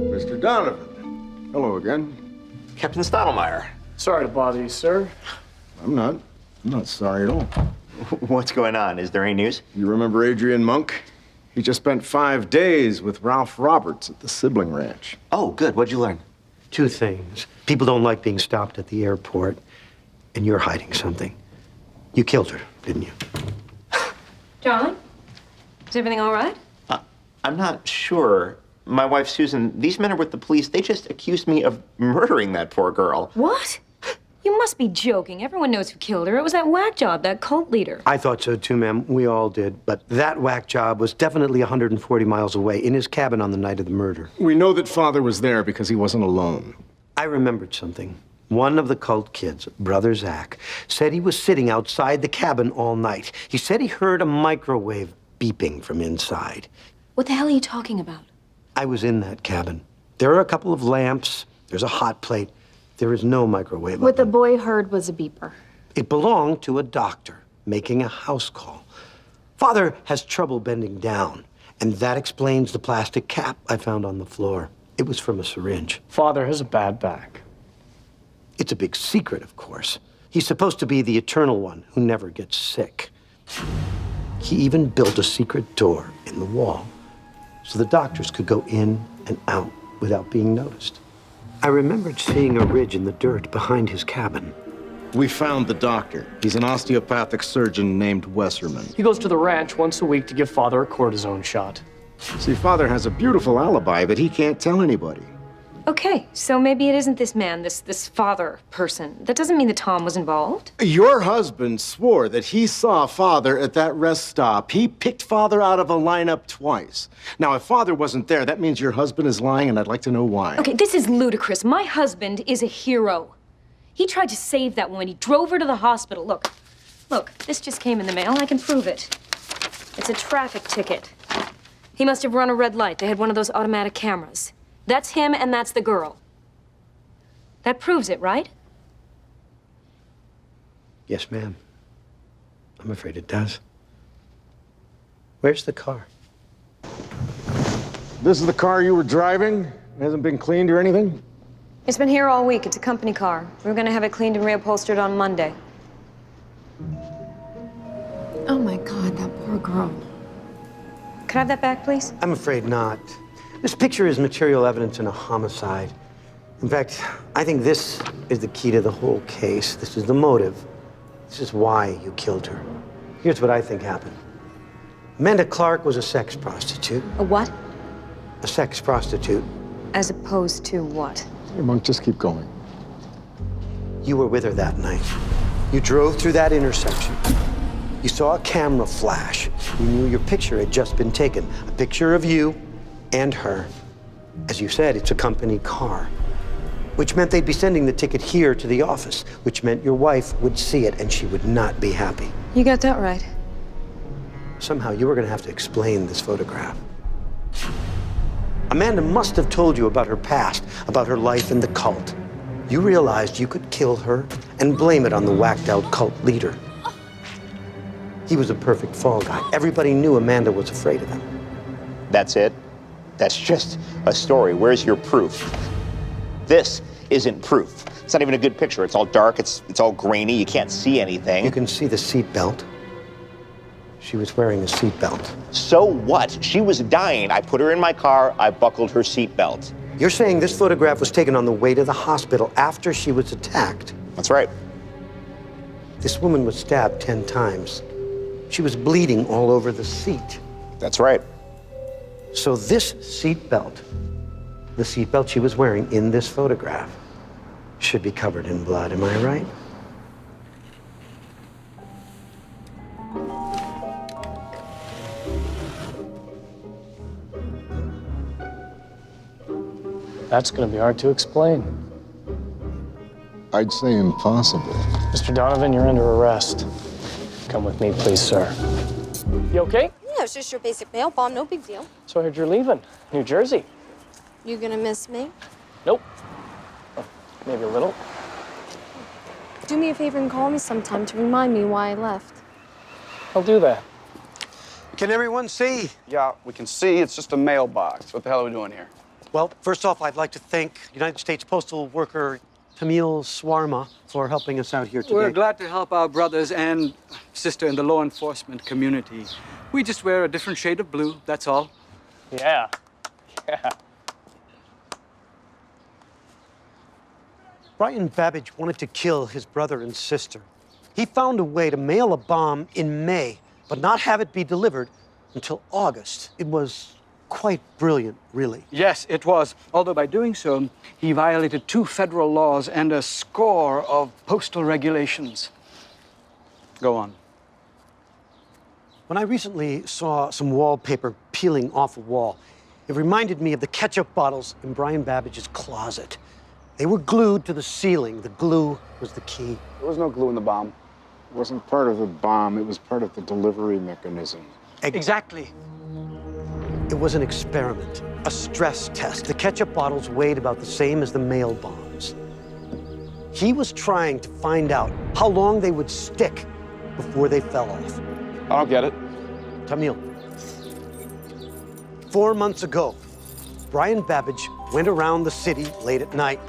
Mr. Donovan. Hello again. Captain Stottlemeyer. Sorry to bother you, sir. I'm not sorry at all. What's going on? Is there any news? You remember Adrian Monk? He just spent 5 days with Ralph Roberts at the sibling ranch. Oh, good. What'd you learn? 2 things. People don't like being stopped at the airport, and you're hiding something. You killed her, didn't you? Darling, is everything all right? I'm not sure. My wife, Susan, these men are with the police. They just accused me of murdering that poor girl. What? You must be joking. Everyone knows who killed her. It was that whack job, that cult leader. I thought so too, ma'am. We all did. But that whack job was definitely 140 miles away in his cabin on the night of the murder. We know that Father was there because he wasn't alone. I remembered something. One of the cult kids, Brother Zach, said he was sitting outside the cabin all night. He said he heard a microwave beeping from inside. What the hell are you talking about? I was in that cabin. There are a couple of lamps. There's a hot plate. There is no microwave. What the boy heard was a beeper. It belonged to a doctor making a house call. Father has trouble bending down, and that explains the plastic cap I found on the floor. It was from a syringe. Father has a bad back. It's a big secret, of course. He's supposed to be the eternal one who never gets sick. He even built a secret door in the wall so the doctors could go in and out without being noticed. I remembered seeing a ridge in the dirt behind his cabin. We found the doctor. He's an osteopathic surgeon named Wesserman. He goes to the ranch once a week to give Father a cortisone shot. See, Father has a beautiful alibi, but he can't tell anybody. Okay, so maybe it isn't this man, this father person. That doesn't mean that Tom was involved. Your husband swore that he saw Father at that rest stop. He picked Father out of a lineup twice. Now, if Father wasn't there, that means your husband is lying, and I'd like to know why. Okay, this is ludicrous. My husband is a hero. He tried to save that woman. He drove her to the hospital. Look, this just came in the mail. I can prove it. It's a traffic ticket. He must have run a red light. They had one of those automatic cameras. That's him, and that's the girl. That proves it, right? Yes, ma'am. I'm afraid it does. Where's the car? This is the car you were driving? It hasn't been cleaned or anything? It's been here all week. It's a company car. We're gonna have it cleaned and reupholstered on Monday. Oh my God, that poor girl. Can I have that back, please? I'm afraid not. This picture is material evidence in a homicide. In fact, I think this is the key to the whole case. This is the motive. This is why you killed her. Here's what I think happened. Amanda Clark was a sex prostitute. A what? A sex prostitute. As opposed to what? Hey, Monk, just keep going. You were with her that night. You drove through that intersection. You saw a camera flash. You knew your picture had just been taken. A picture of you and her. As you said, it's a company car, which meant they'd be sending the ticket here to the office, which meant your wife would see it and she would not be happy. You got that right. Somehow you were going to have to explain this photograph. Amanda must have told you about her past, about her life in the cult. You realized you could kill her and blame it on the whacked-out cult leader. He was a perfect fall guy. Everybody knew Amanda was afraid of him. That's it? That's just a story. Where's your proof? This isn't proof. It's not even a good picture. It's all dark. It's all grainy. You can't see anything. You can see the seatbelt. She was wearing a seatbelt. So what? She was dying. I put her in my car. I buckled her seatbelt. You're saying this photograph was taken on the way to the hospital after she was attacked? That's right. This woman was stabbed 10 times. She was bleeding all over the seat. That's right. So this seatbelt, the seatbelt she was wearing in this photograph, should be covered in blood. Am I right? That's gonna be hard to explain. I'd say impossible. Mr. Donovan, you're under arrest. Come with me, please, sir. You okay? Yeah, it's just your basic mail bomb, no big deal. So I heard you're leaving. New Jersey. You gonna miss me? Nope. Oh, maybe a little. Do me a favor and call me sometime to remind me why I left. I'll do that. Can everyone see? Yeah, we can see. It's just a mailbox. What the hell are we doing here? Well, first off, I'd like to thank United States postal worker Tamil Swarma for helping us out here today. We're glad to help our brothers and sister in the law enforcement community. We just wear a different shade of blue, that's all. Yeah. Yeah. Brian Babbage wanted to kill his brother and sister. He found a way to mail a bomb in May, but not have it be delivered until August. It was quite brilliant, really. Yes, it was. Although by doing so, he violated 2 federal laws and a score of postal regulations. Go on. When I recently saw some wallpaper peeling off a wall, it reminded me of the ketchup bottles in Brian Babbage's closet. They were glued to the ceiling. The glue was the key. There was no glue in the bomb. It wasn't part of the bomb, it was part of the delivery mechanism. Exactly. It was an experiment, a stress test. The ketchup bottles weighed about the same as the mail bombs. He was trying to find out how long they would stick before they fell off. I don't get it. Tamil, 4 months ago, Brian Babbage went around the city late at night,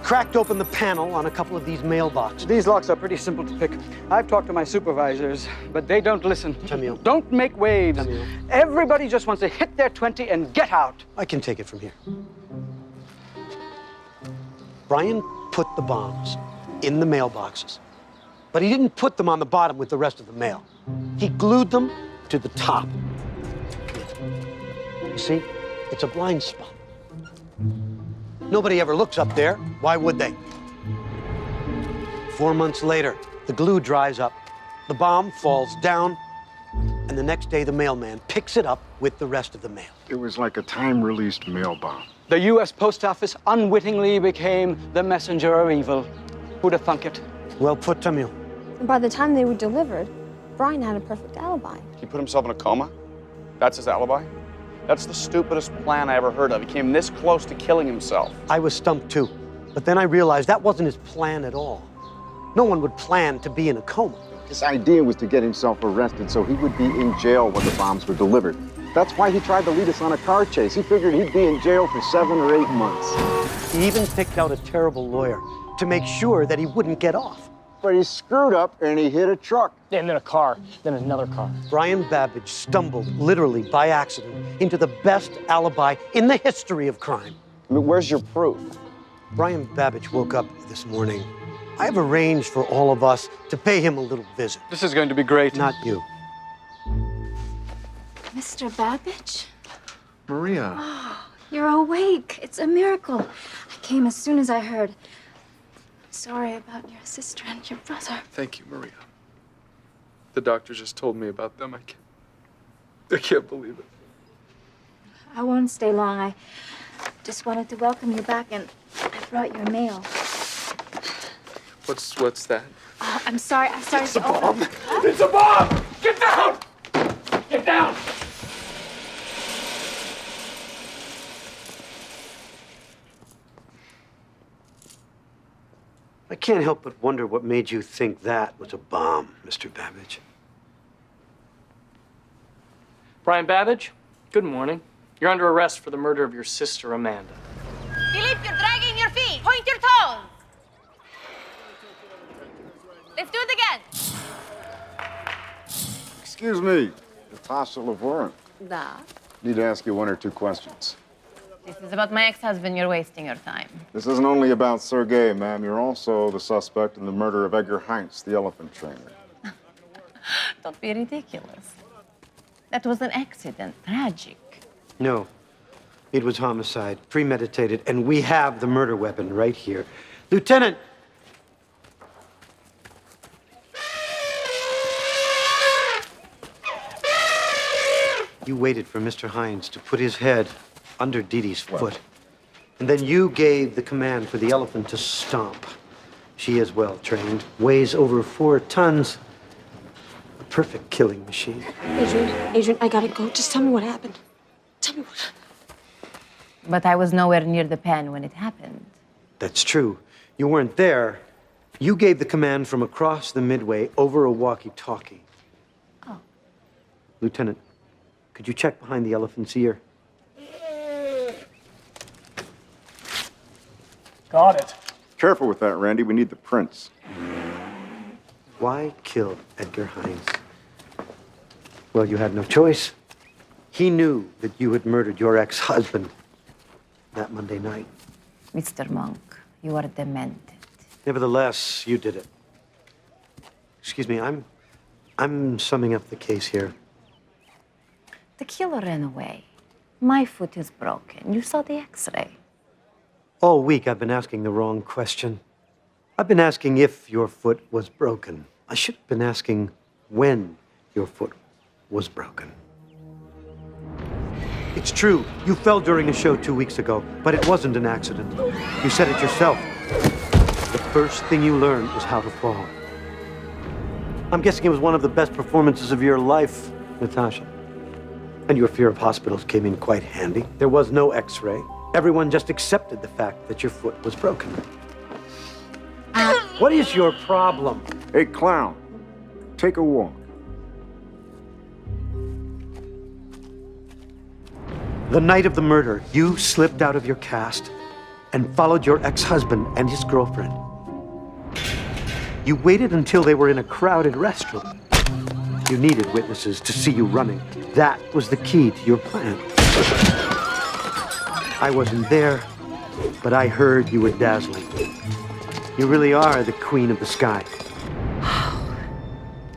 cracked open the panel on a couple of these mailboxes. These locks are pretty simple to pick. I've talked to my supervisors, but they don't listen. Tamil. Don't make waves. Tamil. Everybody just wants to hit their 20 and get out. I can take it from here. Brian put the bombs in the mailboxes, but he didn't put them on the bottom with the rest of the mail. He glued them to the top. You see, it's a blind spot. Nobody ever looks up there. Why would they? 4 months later, the glue dries up, the bomb falls down, and the next day the mailman picks it up with the rest of the mail. It was like a time-released mail bomb. The U.S. Post Office unwittingly became the messenger of evil. Who'd have thunk it? Well put, Tamil. And by the time they were delivered, Brian had a perfect alibi. He put himself in a coma? That's his alibi? That's the stupidest plan I ever heard of. He came this close to killing himself. I was stumped too, but then I realized that wasn't his plan at all. No one would plan to be in a coma. His idea was to get himself arrested so he would be in jail when the bombs were delivered. That's why he tried to lead us on a car chase. He figured he'd be in jail for 7 or 8 months. He even picked out a terrible lawyer to make sure that he wouldn't get off. But he screwed up and he hit a truck. And then a car, then another car. Brian Babbage stumbled, literally by accident, into the best alibi in the history of crime. I mean, where's your proof? Brian Babbage woke up this morning. I've arranged for all of us to pay him a little visit. This is going to be great. Not you. Mr. Babbage? Maria. You're awake. It's a miracle. I came as soon as I heard. Sorry about your sister and your brother. Thank you, Maria. The doctor just told me about them. I can't believe it. I won't stay long. I just wanted to welcome you back, and I brought your mail. What's that? Oh, I'm sorry. It's a bomb! It's a bomb! Get down! Get down! I can't help but wonder what made you think that was a bomb, Mr. Babbage. Brian Babbage, good morning. You're under arrest for the murder of your sister, Amanda. Philip, you're dragging your feet. Point your toes. Let's do it again. Excuse me, Natasha Lavora. Da. Need to ask you 1 or 2 questions. This is about my ex-husband. You're wasting your time. This isn't only about Sergei, ma'am. You're also the suspect in the murder of Edgar Heinz, the elephant trainer. Don't be ridiculous. That was an accident. Tragic. No, it was homicide, premeditated, and we have the murder weapon right here. Lieutenant! You waited for Mr. Heinz to put his head under Dee Dee's foot. And then you gave the command for the elephant to stomp. She is well trained, weighs over 4 tons. A perfect killing machine. Adrian, I gotta go. Just tell me what happened. Tell me what. But I was nowhere near the pen when it happened. That's true. You weren't there. You gave the command from across the midway over a walkie-talkie. Oh. Lieutenant, Could you check behind the elephant's ear? Got it. Careful with that, Randy. We need the prints. Why kill Edgar Hines? Well, you had no choice. He knew that you had murdered your ex-husband that Monday night. Mr. Monk, you are demented. Nevertheless, you did it. Excuse me, I'm summing up the case here. The killer ran away. My foot is broken. You saw the x-ray. All week, I've been asking the wrong question. I've been asking if your foot was broken. I should have been asking when your foot was broken. It's true, you fell during a show 2 weeks ago, but it wasn't an accident. You said it yourself. The first thing you learned was how to fall. I'm guessing it was one of the best performances of your life, Natasha. And your fear of hospitals came in quite handy. There was no x-ray. Everyone just accepted the fact that your foot was broken. What is your problem? Hey, clown, take a walk. The night of the murder, you slipped out of your cast and followed your ex-husband and his girlfriend. You waited until they were in a crowded restroom. You needed witnesses to see you running. That was the key to your plan. I wasn't there, but I heard you were dazzling. You really are the queen of the sky.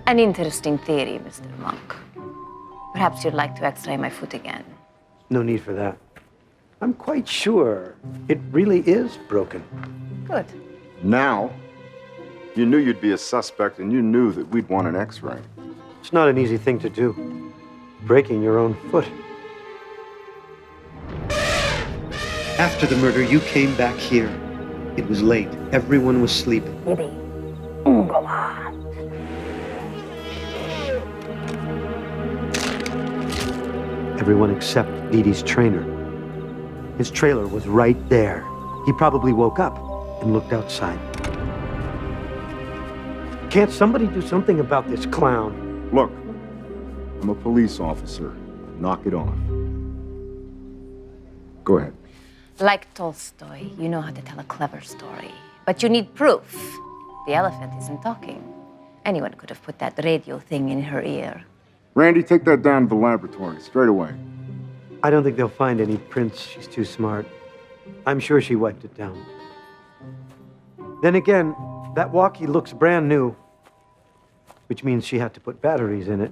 An interesting theory, Mr. Monk. Perhaps you'd like to x-ray my foot again. No need for that. I'm quite sure it really is broken. Good. Now, you knew you'd be a suspect, and you knew that we'd want an x-ray. It's not an easy thing to do. Breaking your own foot. After the murder, you came back here. It was late. Everyone was sleeping. Everyone except Didi's trainer. His trailer was right there. He probably woke up and looked outside. Can't somebody do something about this clown? Look, I'm a police officer. Knock it off. Go ahead. Like Tolstoy, you know how to tell a clever story. But you need proof. The elephant isn't talking. Anyone could have put that radio thing in her ear. Randy, take that down to the laboratory, straight away. I don't think they'll find any prints. She's too smart. I'm sure she wiped it down. Then again, that walkie looks brand new, which means she had to put batteries in it.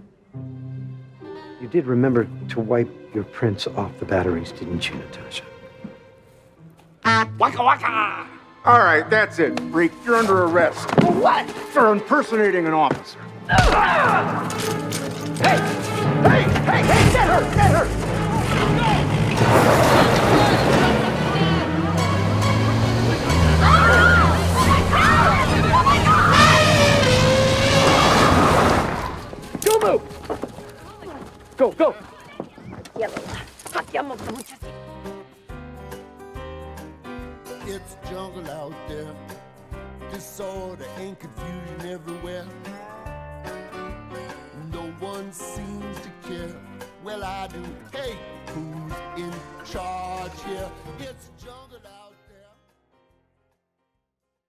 You did remember to wipe your prints off the batteries, didn't you, Natasha? Waka waka! All right, that's it, freak. You're under arrest. For what? For impersonating an officer. Hey! Hey! Hey! Hey! Get her! Get her! Don't move! Go, go! It's jungle out there. Disorder and confusion everywhere. No one seems to care. Well, I do. Hey, who's in charge here? It's jungle out there.